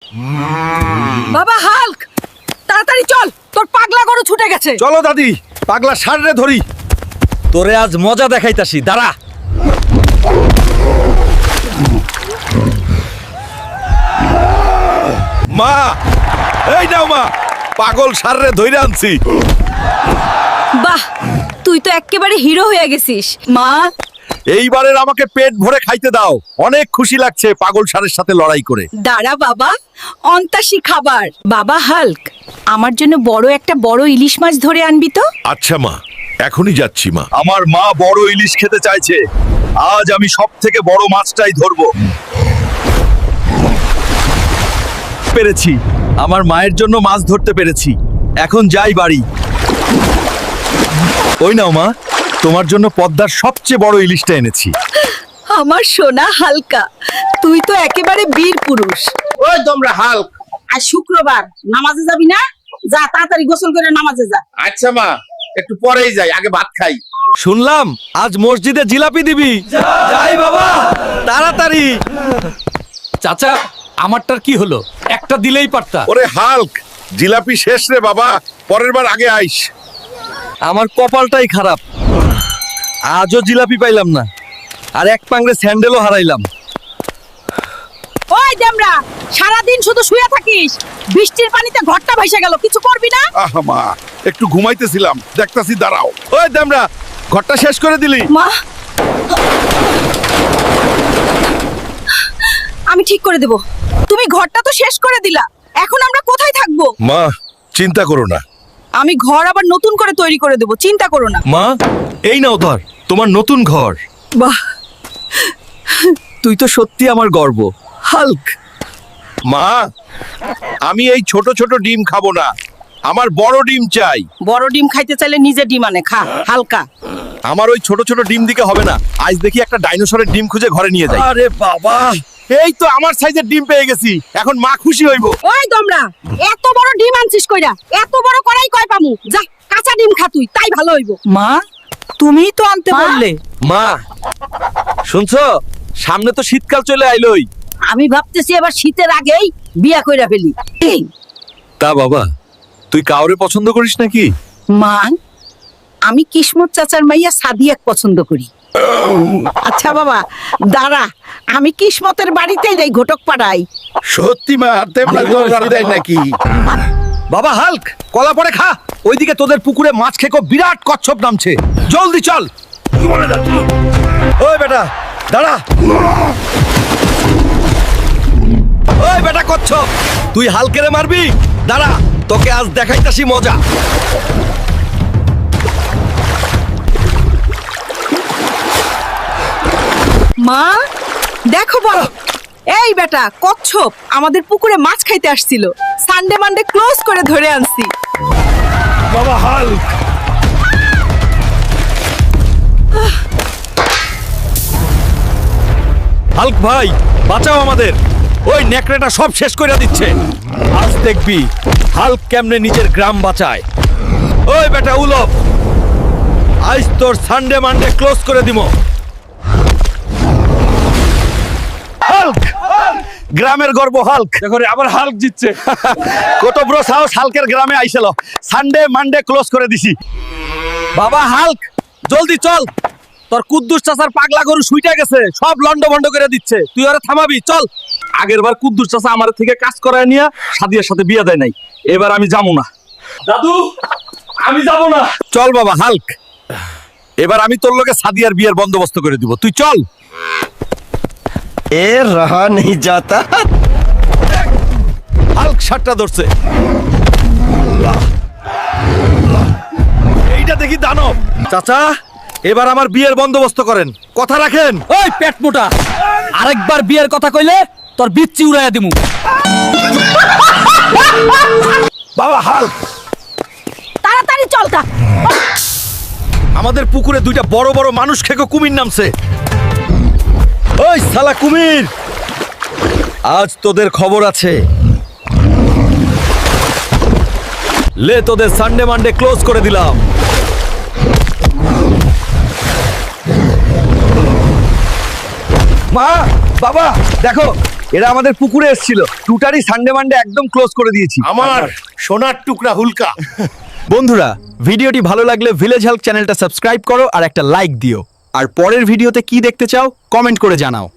বাবা হাল্ক, তাড়াতাড়ি চল, তোর পাগলা গরু ছুটে গেছে। চলো দাদি, পাগলা ষাঁড়রে ধরি। তোরে আজ মজা দেখাইতাছি, দাঁড়া। মা, এই নাও মা, পাগল ষাঁড়রে ধইরে আনছি। বাহ, তুই তো একেবারে হিরো হয়ে গেছিস। মা, এইবারের আমাকে পেট ভরে খাইতে দাও। অনেক খুশি লাগছে পাগল ষাঁড়ের সাথে লড়াই করে। দাঁড়া বাবা, অন্তাসী খাবার। বাবা হাল্ক, আমার জন্য বড় ইলিশ মাছ ধরে আনবি তো। আচ্ছা মা, এখনই যাচ্ছি মা। আমার মা বড় ইলিশ খেতে চাইছে। আজ আমি সব থেকে বড় মাছটাই ধরবো। পেরেছি, আমার মায়ের জন্য মাছ ধরতে পেরেছি। এখন যাই বাড়ি। ওই নাও মা, তোমার জন্য পদ্মার সবচেয়ে বড় ইলিশটা এনেছি। আমার সোনা হালকা, তুই তো একেবারে বীর পুরুষ। ওই তোমরা হাল্ক, আজ শুক্রবার, নামাজে যাবি না? যা তাড়াতাড়ি গোসল করে নামাজে যা। আচ্ছা মা, একটু পরেই যাই, আগে ভাত খাই। শুনলাম আজ মসজিদে জিলাপি দিবি। যাই বাবা, তাড়াতাড়ি। চাচা, আমারটার কি হলো? একটা দিলেই পারতা। ওরে হাল্ক, জিলাপি শেষ রে বাবা, পরের বার আগে আইস। আমার কপালটাই খারাপ, আজও জিলাপি পাইলাম না, আর এক পাংড়ে স্যান্ডেলও হারাইলাম। ওই দেমরা, সারাদিন শুধু শুয়ে থাকিস, বৃষ্টির পানিতে ঘরটা ভেসে গেল, কিছু করবি না? আহা মা, একটু ঘুমাইতেছিলাম, দেখতাছি, দাঁড়াও। ওই দেমরা, ঘরটা শেষ করে দিলি? মা, আমি ঠিক করে দেব। তুমি ঘরটা তো শেষ করে দিলা, এখন আমরা কোথায় থাকবো? মা, চিন্তা করো না। আমি ঘর আবার নতুন করে তৈরি করে দেব, চিন্তা করো না। মা, এই নাও ধর, তোমার নতুন ঘর। বাহ, তুই তো সত্যি আমার গর্ব, হাল্ক। মা, আমি এই ছোট ছোট ডিম খাবো না, আমার বড় ডিম চাই। বড় ডিম খাইতে চাইলে নিজে ডিম আনে খা, হালকা। আমার ওই ছোট ছোট ডিম দিকে হবে না, আজ দেখি একটা ডাইনোসরের ডিম খুঁজে ঘরে নিয়ে যাই। আরে বাবা, এই তো আমার সাইজের ডিম পেয়ে গেছি, এখন মা খুশি হইব। ওই তোমরা, এত বড় ডিম আনছিস কইরা? এত বড় করাই কয় পামু? যা, কাঁচা ডিম খা তুই, তাই ভালো হইব। মা, তুমিই তো আনতে মা? বললে। মা, শুনছো, সামনে তো শীতকাল চলে আইলোই। আমি ভাবতেছি এবার শীতের আগেই বিয়া কইরা ফেলি। এই, তা বাবা, তুই কাউরে পছন্দ করিস নাকি? মা, আমি কিসমত চাচার মাইয়া সাদিয়াক পছন্দ করি। আচ্ছা বাবা, দাঁড়া, আমি কিসমতের বাড়িতেই যাই, ঘটক পাড়াই। সত্যি মা, তেমন দরকার দেয় নাকি? বাবা হাল্ক, কলা পরে খা, ওইদিকে তোদের পুকুরে মাছ খেকো বিরাট কচ্ছপ নামছে, জলদি চল। ওই বেটা, দাঁড়া। ওই বেটা কচ্ছপ, তুই হালকেরে মারবি? দাঁড়া, তোকে আজ দেখাইতাছি মজা। মা, দেখো বড়, এই বেটা কচ্ছপ আমাদের পুকুরে মাছ খাইতে আসছিল, সানডে মানডে ক্লোজ করে ধরে আনছি। বাবা হাল্ক, হাল্ক ভাই, বাঁচাও আমাদের, ওই নেকড়েটা সব শেষ করে দিচ্ছে। আজ দেখবি হাল্ক কেমনে নিজের গ্রাম বাঁচায়। ওই বেটা উলফ, আজ তোর সানডে মানডে ক্লোজ করে দিব। হাল্ক, গ্রামের গর্ব হাল্ক। দেখো রে, আবার হাল্ক জিতছে। কত বড় সাহস হাল্কের গ্রামে আইছিল, সানডে মানডে ক্লোজ করে দিছি। বাবা হাল্ক, জলদি চল, তোর কুদ্দুস চাচার পাগলা গরু শুইটা গেছে, সব লন্ড ভন্ড করে দিচ্ছে, তুই ওরা থামাবি, চল। আগের বার কুদ্দুস চাচা আমার থেকে কাজ করায় নিয়ে সাদিয়ার সাথে বিয়ে দেয় নাই, এবার আমি যাবো না। দাদু, আমি যাব না। চল বাবা হাল্ক, এবার আমি তোর লগে সাদিয়ার বিয়ের বন্দোবস্ত করে দিব, তুই চল। এ রহা নেই যাতা। হাল্ক সাতটা ধরছে, এইটা দেখি দানব। চাচা, এবার আমার বিয়ের বন্দোবস্ত করেন, কথা রাখেন। ওই পেট মোটা, আরেকবার বিয়ের কথা কইলে তোর বিচ্ছি উড়াইয়া দিমু। বাবা হাল্ক, তাড়াতাড়ি চল তা। আমাদের পুকুরে দুইটা বড় বড় মানুষ খেকো কুমির নামছে। ওই শালা কুমির, আজ তোদের খবর আছে। লে, তোদের সানডে মানডে ক্লোজ করে দিলাম। মা, বাবা, দেখো এরা আমাদের পুকুরে এসেছিল টুটারি সানডে মানডে একদম ক্লোজ করে দিয়েছি। আমার সোনার টুকরা হুলকা। বন্ধুরা, ভিডিওটি ভালো লাগলে ভিলেজ হেল্প চ্যানেলটা সাবস্ক্রাইব করো আর একটা লাইক দিও। আর পরের ভিডিওতে কি দেখতে চাও কমেন্ট করে জানাও।